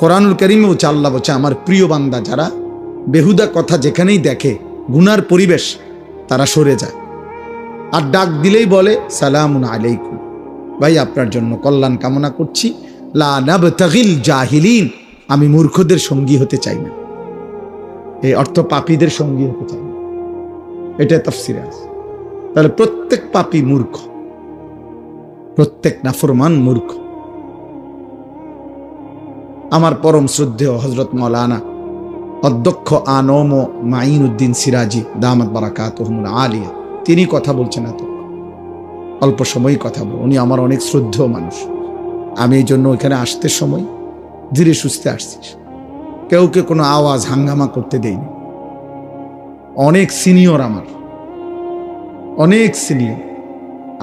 কোরআনুল কারীমে বলছে, আল্লাহ বলছে আমার প্রিয় বান্দা যারা বেহুদা কথা যেখানেই দেখে, গুনার পরিবেশ, তারা সরে যায়। আর ডাক দিলেই বলে সালামুন আলাইকুম, ভাই আপনার জন্য কল্যাণ কামনা করছি, লা নাবতাগিল জাহিলিন, আমি মূর্খদের সঙ্গী হতে চাই না। এই অর্থ পাপীদের সঙ্গী হতে চাই না, এটা তাফসিরে আছে। তাহলে প্রত্যেক পাপী মূর্খ, প্রত্যেক নাফরমান মূর্খ। আমার পরম শ্রদ্ধেয় হযরত মাওলানা অধ্যক্ষ আনম মাইনউদ্দিন সিরাজি দামাত বারাকাতুহুল আলিয়া, তিনি কথা বলছেন, এত অল্প সময়ই কথা বল। উনি আমার অনেক শ্রদ্ধেয় মানুষ। আমি এই জন্য ওইখানে আসতে সময় ধীরে সুস্থে আসছিস, কেউকে কোনো আওয়াজ হাঙ্গামা করতে দেয়নি। অনেক সিনিয়র, আমার অনেক সিনিয়র।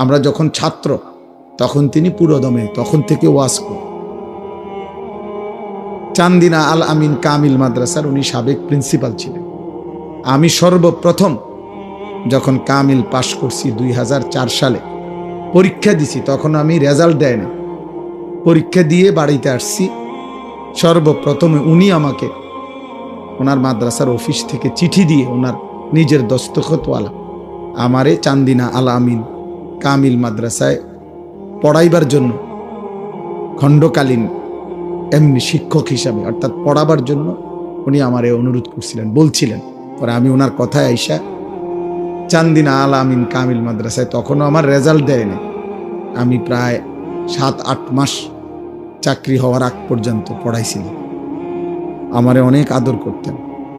আমরা যখন ছাত্র তখন তিনি পুরোদমে তখন থেকে ওয়াজ করেন। চান্দিনা আল আমিন কামিল মাদ্রাসার উনি সাবেক প্রিন্সিপাল ছিলেন। আমি সর্বপ্রথম যখন কামিল পাশ করছি 2004 সালে, পরীক্ষা দিছি, তখন আমি রেজাল্ট দেয় না, পরীক্ষা দিয়ে বাড়িতে আসছি। সর্বপ্রথমে উনি আমাকে ওনার মাদ্রাসার অফিস থেকে চিঠি দিয়ে, ওনার নিজের দস্তখতওয়ালা, আমারে চান্দিনা আল আমিন কামিল মাদ্রাসায় পড়াইবার জন্য, খণ্ডকালীন এমনি শিক্ষক হিসাবে অর্থাৎ পড়াবার জন্য উনি আমারে অনুরোধ করছিলেন, বলছিলেন। পরে আমি ওনার কথায় আইসা চান্দিনা আল আমিন কামিল মাদ্রাসায়, তখনও আমার রেজাল্ট দেয়নি, আমি প্রায় 7-8 মাস চাকরি হওয়ার আগ পর্যন্ত পড়াইছিলাম। আমারে অনেক আদর করতেন।